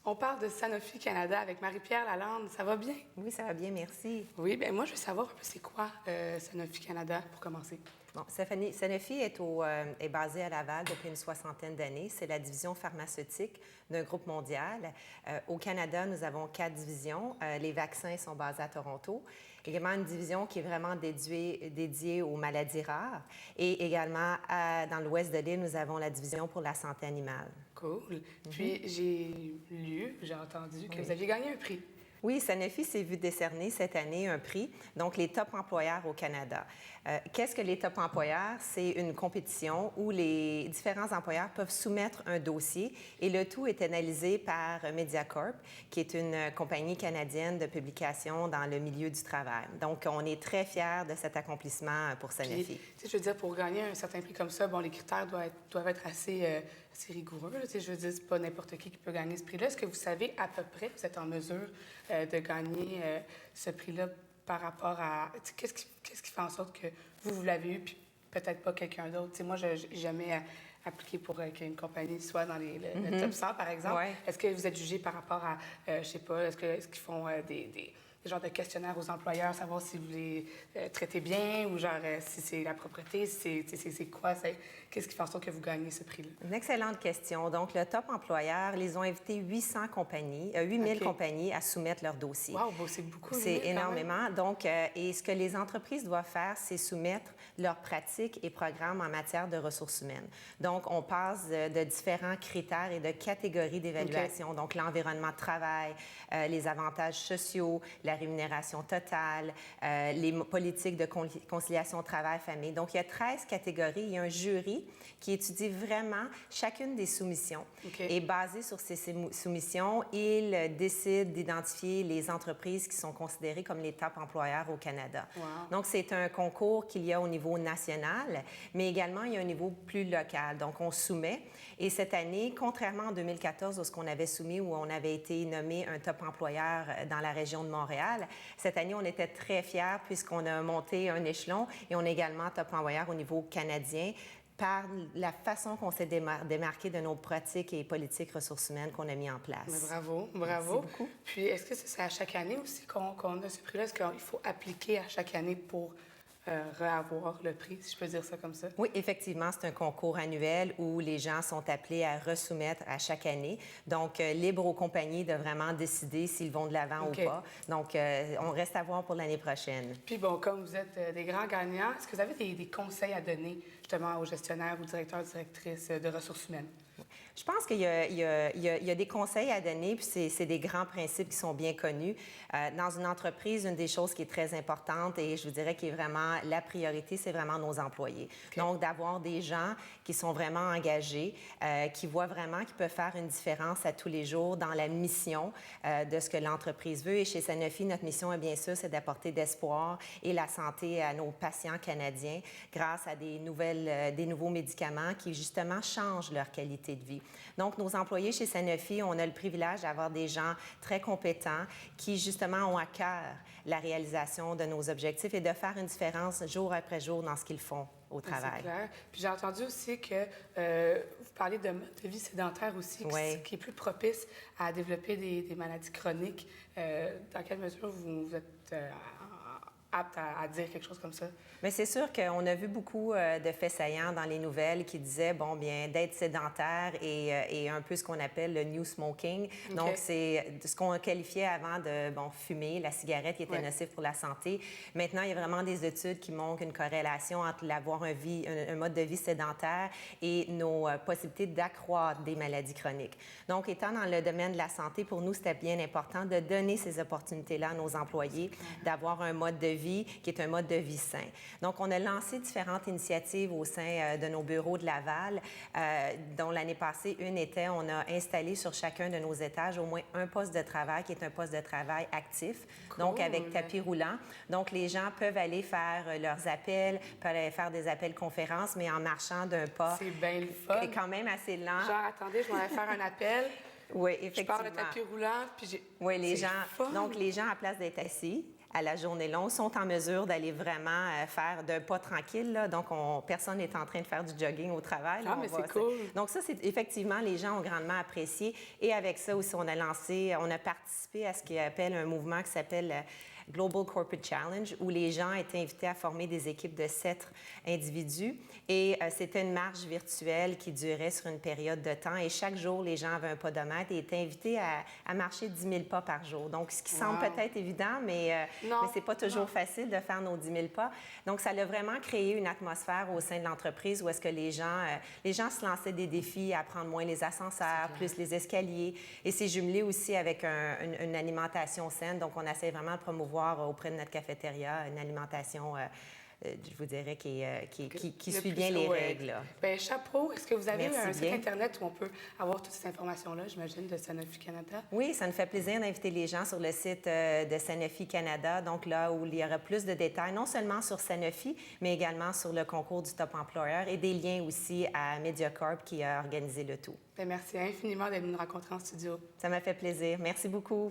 On parle de Sanofi Canada avec Marie-Pierre Lalande. Ça va bien? Oui, ça va bien, merci. Oui, bien moi, je veux savoir un peu c'est quoi Sanofi Canada pour commencer. Bon, Sanofi est basée à Laval depuis une soixantaine d'années. C'est la division pharmaceutique d'un groupe mondial. Au Canada, nous avons 4 divisions. Les vaccins sont basés à Toronto. Également une division qui est vraiment dédiée aux maladies rares. Et également, dans l'ouest de l'île, nous avons la division pour la santé animale. Cool. Puis j'ai entendu que vous aviez gagné un prix. Oui, Sanofi s'est vu décerner cette année un prix, donc les top employeurs au Canada. Qu'est-ce que les top employeurs? C'est une compétition où les différents employeurs peuvent soumettre un dossier et le tout est analysé par Mediacorp, qui est une compagnie canadienne de publication dans le milieu du travail. Donc, on est très fiers de cet accomplissement pour Sanofi. Puis, je veux dire, pour gagner un certain prix comme ça, bon, les critères doivent être assez rigoureux. Là, je veux dire, c'est pas n'importe qui peut gagner ce prix-là. Est-ce que vous savez à peu près, vous êtes en mesure de gagner ce prix-là par rapport à... Qu'est-ce qui fait en sorte que vous l'avez eu, puis peut-être pas quelqu'un d'autre? Moi, je n'ai jamais appliqué pour qu'une compagnie soit dans le top 100, par exemple. Ouais. Est-ce que vous êtes jugé par rapport à, je sais pas, est-ce qu'ils font des genres de questionnaires aux employeurs, savoir si vous les traitez bien ou genre si c'est la propreté, c'est quoi, qu'est-ce qui fait en sorte que vous gagnez ce prix-là? Une excellente question. Donc, le top employeur, ils ont invité 800 compagnies, 8000 compagnies à soumettre leur dossier. Wow, bon, c'est beaucoup. C'est énormément. Donc, et ce que les entreprises doivent faire, c'est soumettre leurs pratiques et programmes en matière de ressources humaines. Donc, on passe de différents critères et de catégories d'évaluation. Donc, l'environnement de travail, les avantages sociaux, la rémunération totale, les politiques de conciliation travail-famille. Donc, il y a 13 catégories. Il y a un jury qui étudie vraiment chacune des soumissions. Et basé sur ces soumissions, il décide d'identifier les entreprises qui sont considérées comme les top employeurs au Canada. Wow. Donc, c'est un concours qu'il y a au niveau national, mais également, il y a un niveau plus local. Donc, on soumet. Et cette année, contrairement en 2014, où on avait soumis, où on avait été nommé un top employeur dans la région de Montréal, cette année, on était très fiers puisqu'on a monté un échelon et on est également top employeur au niveau canadien par la façon qu'on s'est démarqué de nos pratiques et politiques ressources humaines qu'on a mis en place. Mais bravo, bravo. Merci beaucoup. Puis, est-ce que c'est à chaque année aussi qu'on a ce prix-là? Est-ce qu'il faut appliquer à chaque année pour reavoir le prix, si je peux dire ça comme ça? Oui, effectivement, c'est un concours annuel où les gens sont appelés à resoumettre à chaque année. Donc, libre aux compagnies de vraiment décider s'ils vont de l'avant ou pas. Donc, on reste à voir pour l'année prochaine. Puis bon, comme vous êtes des grands gagnants, est-ce que vous avez des conseils à donner justement aux gestionnaires ou directeurs, directrices de ressources humaines? Je pense qu'il y a des conseils à donner, puis c'est des grands principes qui sont bien connus. Dans une entreprise, une des choses qui est très importante et je vous dirais qui est vraiment la priorité, c'est vraiment nos employés. Donc, d'avoir des gens qui sont vraiment engagés, qui voient vraiment qu'ils peuvent faire une différence à tous les jours dans la mission de ce que l'entreprise veut. Et chez Sanofi, notre mission, bien sûr, c'est d'apporter d'espoir et la santé à nos patients canadiens grâce à des nouveaux médicaments qui, justement, changent leur qualité de vie. Donc, nos employés chez Sanofi, on a le privilège d'avoir des gens très compétents qui, justement, ont à cœur la réalisation de nos objectifs et de faire une différence jour après jour dans ce qu'ils font au travail. C'est clair. Puis j'ai entendu aussi que vous parlez de mode de vie sédentaire aussi, qui est plus propice à développer des maladies chroniques. Dans quelle mesure vous êtes apte à dire quelque chose comme ça? Mais c'est sûr qu'on a vu beaucoup de faits saillants dans les nouvelles qui disaient, bon, bien, d'être sédentaire et un peu ce qu'on appelle le new smoking. Donc, c'est ce qu'on qualifiait avant de, fumer, la cigarette qui était nocive pour la santé. Maintenant, il y a vraiment des études qui montrent une corrélation entre avoir un mode de vie sédentaire et nos possibilités d'accroître des maladies chroniques. Donc, étant dans le domaine de la santé, pour nous, c'était bien important de donner ces opportunités-là à nos employés, d'avoir un mode de vie qui est un mode de vie sain. Donc, on a lancé différentes initiatives au sein de nos bureaux de Laval, dont l'année passée, une était, on a installé sur chacun de nos étages au moins un poste de travail qui est un poste de travail actif, donc avec tapis roulant. Donc, les gens peuvent aller faire leurs appels, peuvent aller faire des appels conférences, mais en marchant d'un pas. C'est bien le fun. Et quand même assez lent. Genre, attendez, je vais aller faire un appel. Oui, effectivement. Je pars le tapis roulant, puis j'ai... Oui, les gens... Donc, les gens, à place d'être assis, à la journée longue sont en mesure d'aller vraiment faire d'un pas tranquille. Là. Donc, personne n'est en train de faire du jogging au travail. Ah, mais c'est cool. Donc, ça, c'est effectivement, les gens ont grandement apprécié. Et avec ça aussi, on a participé à ce qu'on appelle un mouvement qui s'appelle Global Corporate Challenge, où les gens étaient invités à former des équipes de 7 individus. Et c'était une marche virtuelle qui durait sur une période de temps. Et chaque jour, les gens avaient un podomètre et étaient invités à marcher 10 000 pas par jour. Donc, ce qui semble peut-être évident, mais c'est pas toujours facile de faire nos 10 000 pas. Donc, ça a vraiment créé une atmosphère au sein de l'entreprise où est-ce que les gens se lançaient des défis à prendre moins les ascenseurs, plus les escaliers. Et c'est jumelé aussi avec une alimentation saine. Donc, on essaie vraiment de promouvoir auprès de notre cafétéria une alimentation, je vous dirais, qui suit bien les règles. Bien, chapeau. Est-ce que vous avez Merci un site bien. Internet où on peut avoir toutes ces informations-là, j'imagine, de Sanofi Canada? Oui, ça nous fait plaisir d'inviter les gens sur le site de Sanofi Canada, donc là où il y aura plus de détails, non seulement sur Sanofi, mais également sur le concours du Top Employeur et des liens aussi à Mediacorp qui a organisé le tout. Bien, merci infiniment d'être venu nous rencontrer en studio. Ça m'a fait plaisir. Merci beaucoup.